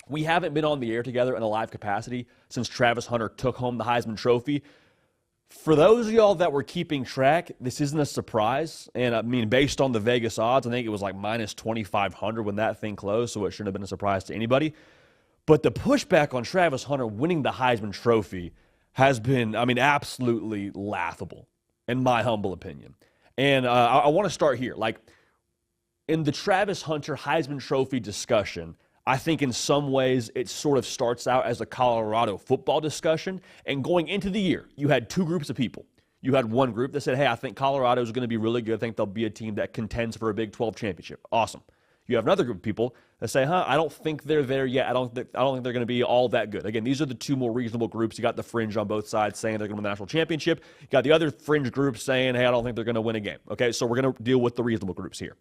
We haven't been on the air together in a live capacity since Travis Hunter took home the Heisman Trophy. For those of y'all that were keeping track, this isn't a surprise. And I mean, based on the Vegas odds, I think it was like minus 2,500 when that thing closed, so it shouldn't have been a surprise to anybody. But the pushback on Travis Hunter winning the Heisman Trophy has been, I mean, absolutely laughable, in my humble opinion. And I want to start here. Like, in the Travis Hunter Heisman Trophy discussion, I think in some ways it sort of starts out as a Colorado football discussion. And going into the year, you had two groups of people. You had one group that said, hey, I think Colorado is going to be really good. I think they'll be a team that contends for a Big 12 championship. Awesome. You have another group of people that say, I don't think they're there yet. I don't think they're going to be all that good. Again, these are the two more reasonable groups. You got the fringe on both sides saying they're going to win the national championship. You got the other fringe group saying, hey, I don't think they're going to win a game. Okay, so we're going to deal with the reasonable groups here.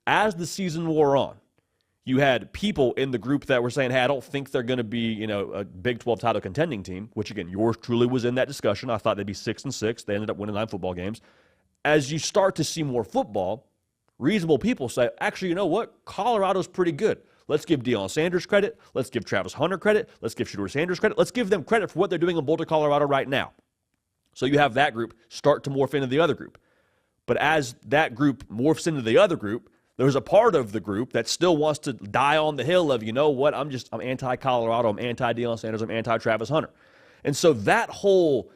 As the season wore on, you had people in the group that were saying, hey, I don't think they're going to be, a Big 12 title contending team, which, again, yours truly was in that discussion. I thought they'd be 6-6. They ended up winning 9 football games. As you start to see more football, reasonable people say, actually, you know what? Colorado's pretty good. Let's give Deion Sanders credit. Let's give Travis Hunter credit. Let's give Shedeur Sanders credit. Let's give them credit for what they're doing in Boulder, Colorado right now. So you have that group start to morph into the other group. But as that group morphs into the other group, there's a part of the group that still wants to die on the hill of, you know what, I'm anti-Colorado, I'm anti-Deion Sanders, I'm anti-Travis Hunter. And so that whole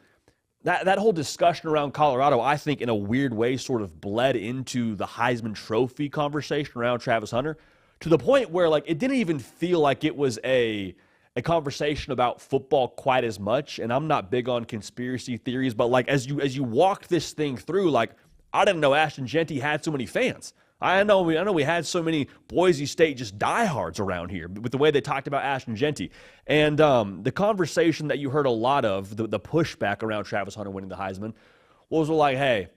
discussion around Colorado, I think in a weird way sort of bled into the Heisman Trophy conversation around Travis Hunter to the point where like it didn't even feel like it was a conversation about football quite as much. And I'm not big on conspiracy theories, but like as you walked this thing through, like I didn't know Ashton Jeanty had so many fans. I know we had so many Boise State just diehards around here with the way they talked about Ashton Jeanty. And the conversation that you heard a lot of, the pushback around Travis Hunter winning the Heisman, was like, hey,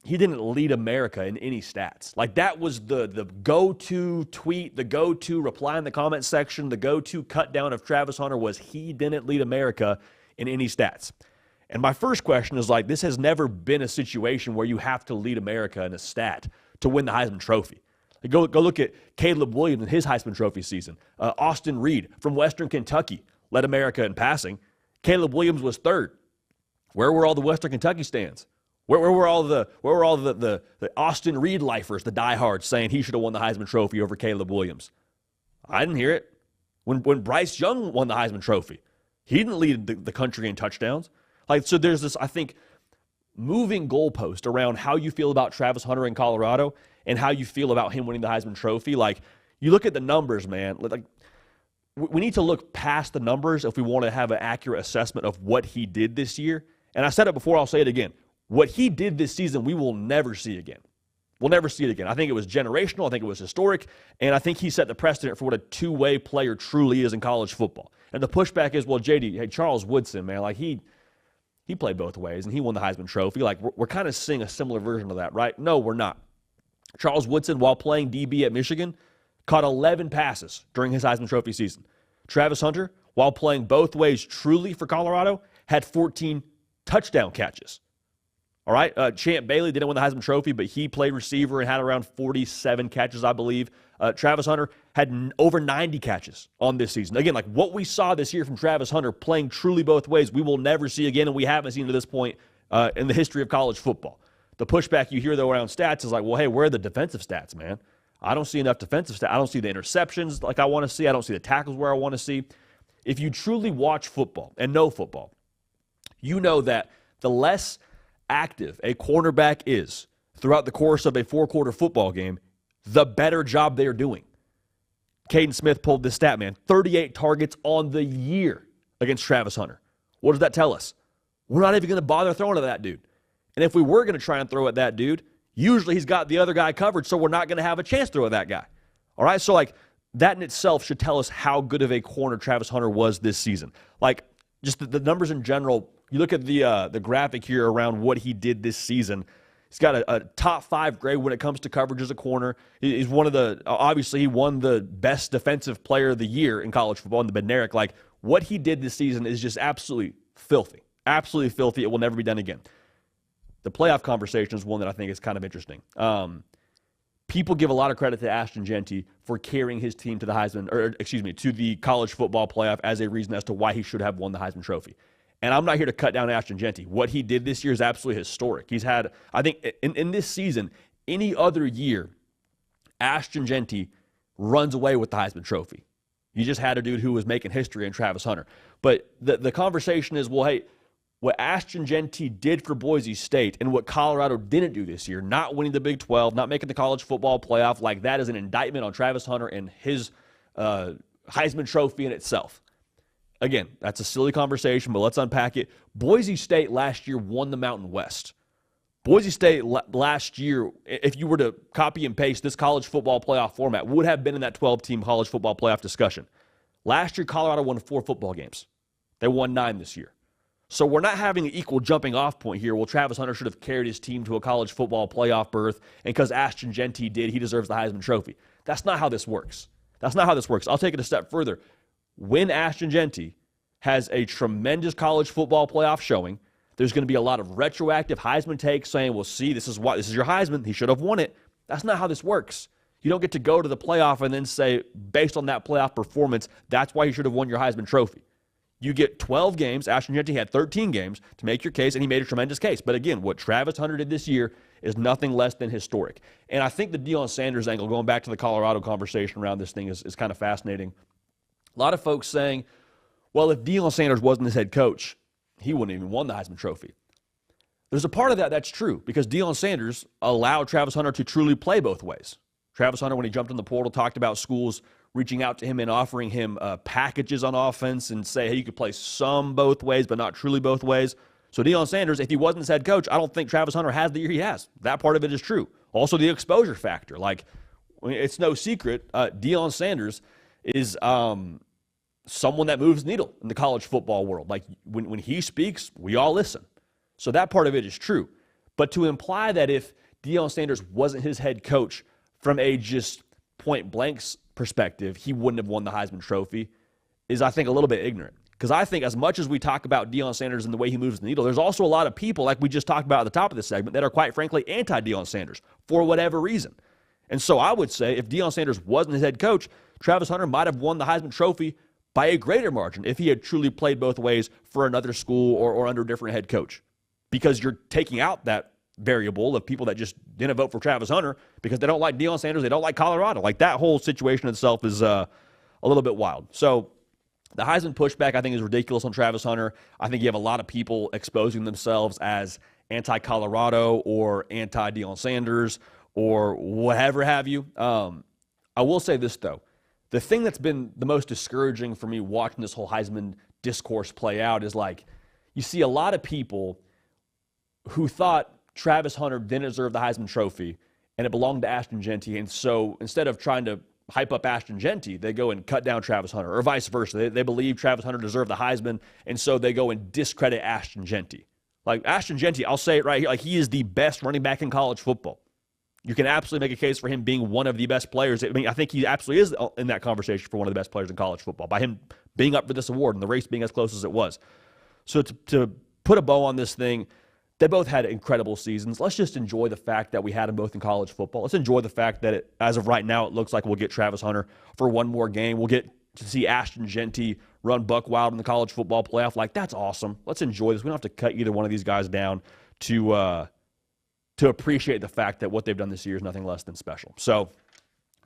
he didn't lead America in any stats. Like that was the go-to tweet, the go-to reply in the comment section, the go-to cut down of Travis Hunter was he didn't lead America in any stats. And my first question is like, this has never been a situation where you have to lead America in a stat to win the Heisman Trophy. Like go look at Caleb Williams in his Heisman Trophy season. Austin Reed from Western Kentucky led America in passing. Caleb Williams was third. Where were all the Western Kentucky stands? Where were all the Austin Reed lifers, the diehards, saying he should have won the Heisman Trophy over Caleb Williams? I didn't hear it. When Bryce Young won the Heisman Trophy, he didn't lead the country in touchdowns. Like so, there's this, I think, moving goalpost around how you feel about Travis Hunter in Colorado and how you feel about him winning the Heisman Trophy. Like, you look at the numbers, man. Like, we need to look past the numbers if we want to have an accurate assessment of what he did this year. And I said it before, I'll say it again. What he did this season, we will never see again. We'll never see it again. I think it was generational. I think it was historic. And I think he set the precedent for what a two-way player truly is in college football. And the pushback is, well, JD, hey, Charles Woodson, man, like he played both ways, and he won the Heisman Trophy. Like, we're kind of seeing a similar version of that, right? No, we're not. Charles Woodson, while playing DB at Michigan, caught 11 passes during his Heisman Trophy season. Travis Hunter, while playing both ways truly for Colorado, had 14 touchdown catches. All right? Champ Bailey didn't win the Heisman Trophy, but he played receiver and had around 47 catches, I believe. Travis Hunter had over 90 catches on this season. Again, like what we saw this year from Travis Hunter playing truly both ways, we will never see again, and we haven't seen to this point in the history of college football. The pushback you hear, though, around stats is like, well, hey, where are the defensive stats, man? I don't see enough defensive stats. I don't see the interceptions like I want to see. I don't see the tackles where I want to see. If you truly watch football and know football, you know that the less active a cornerback is throughout the course of a four-quarter football game, the better job they are doing. Caden Smith pulled this stat, man. 38 targets on the year against Travis Hunter. What does that tell us? We're not even going to bother throwing at that dude. And if we were going to try and throw at that dude, usually he's got the other guy covered, so we're not going to have a chance to throw at that guy. All right? So, like, that in itself should tell us how good of a corner Travis Hunter was this season. Like, just the numbers in general, you look at the graphic here around what he did this season. He's got a top 5 grade when it comes to coverage as a corner. He's one of the, obviously, he won the best defensive player of the year in college football in the Bednarik. Like, what he did this season is just absolutely filthy. Absolutely filthy. It will never be done again. The playoff conversation is one that I think is kind of interesting. people give a lot of credit to Ashton Jeanty for carrying his team to the to the college football playoff as a reason as to why he should have won the Heisman Trophy. And I'm not here to cut down Ashton Jeanty. What he did this year is absolutely historic. He's had, I think, in this season, any other year, Ashton Jeanty runs away with the Heisman Trophy. You just had a dude who was making history in Travis Hunter. But the conversation is, well, hey, what Ashton Jeanty did for Boise State and what Colorado didn't do this year, not winning the Big 12, not making the college football playoff, like that is an indictment on Travis Hunter and his Heisman Trophy in itself. Again, that's a silly conversation, but let's unpack it. Boise State last year won the Mountain West. Boise State last year, if you were to copy and paste this college football playoff format, would have been in that 12-team college football playoff discussion. Last year, Colorado won 4 football games. They won 9 this year. So we're not having an equal jumping off point here. Well, Travis Hunter should have carried his team to a college football playoff berth, and because Ashton Jeanty did, he deserves the Heisman Trophy. That's not how this works. That's not how this works. I'll take it a step further. When Ashton Jeanty has a tremendous college football playoff showing, there's going to be a lot of retroactive Heisman takes saying, well, see, this is your Heisman. He should have won it. That's not how this works. You don't get to go to the playoff and then say, based on that playoff performance, that's why you should have won your Heisman Trophy. You get 12 games. Ashton Jeanty had 13 games to make your case, and he made a tremendous case. But again, what Travis Hunter did this year is nothing less than historic. And I think the Deion Sanders angle, going back to the Colorado conversation around this thing, is kind of fascinating. A lot of folks saying, well, if Deion Sanders wasn't his head coach, he wouldn't even won the Heisman Trophy. There's a part of that that's true, because Deion Sanders allowed Travis Hunter to truly play both ways. Travis Hunter, when he jumped in the portal, talked about schools reaching out to him and offering him packages on offense and say, hey, you could play some both ways, but not truly both ways. So Deion Sanders, if he wasn't his head coach, I don't think Travis Hunter has the year he has. That part of it is true. Also, the exposure factor. Like, it's no secret, Deion Sanders is someone that moves the needle in the college football world. Like, when he speaks, we all listen. So that part of it is true. But to imply that if Deion Sanders wasn't his head coach, from a just point blank perspective, he wouldn't have won the Heisman Trophy, is, I think, a little bit ignorant. Because I think as much as we talk about Deion Sanders and the way he moves the needle, there's also a lot of people, like we just talked about at the top of this segment, that are quite frankly anti-Deion Sanders for whatever reason. And so I would say if Deion Sanders wasn't his head coach, Travis Hunter might have won the Heisman Trophy by a greater margin if he had truly played both ways for another school or under a different head coach. Because you're taking out that variable of people that just didn't vote for Travis Hunter because they don't like Deion Sanders, they don't like Colorado. Like, that whole situation itself is a little bit wild. So the Heisman pushback, I think, is ridiculous on Travis Hunter. I think you have a lot of people exposing themselves as anti-Colorado or anti-Deion Sanders or whatever have you. I will say this, though. The thing that's been the most discouraging for me watching this whole Heisman discourse play out is, like, you see a lot of people who thought Travis Hunter didn't deserve the Heisman Trophy and it belonged to Ashton Jeanty. And so instead of trying to hype up Ashton Jeanty, they go and cut down Travis Hunter, or vice versa. They believe Travis Hunter deserved the Heisman, and so they go and discredit Ashton Jeanty. Like, Ashton Jeanty, I'll say it right here, like, he is the best running back in college football. You can absolutely make a case for him being one of the best players. I mean, I think he absolutely is in that conversation for one of the best players in college football by him being up for this award and the race being as close as it was. So to put a bow on this thing, they both had incredible seasons. Let's just enjoy the fact that we had them both in college football. Let's enjoy the fact that, as of right now, it looks like we'll get Travis Hunter for one more game. We'll get to see Ashton Jeanty run buck wild in the college football playoff. Like, that's awesome. Let's enjoy this. We don't have to cut either one of these guys down to appreciate the fact that what they've done this year is nothing less than special. So,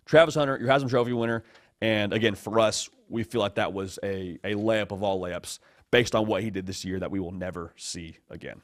Travis Hunter, your Heisman Trophy winner. And again, for us, we feel like that was a layup of all layups based on what he did this year that we will never see again.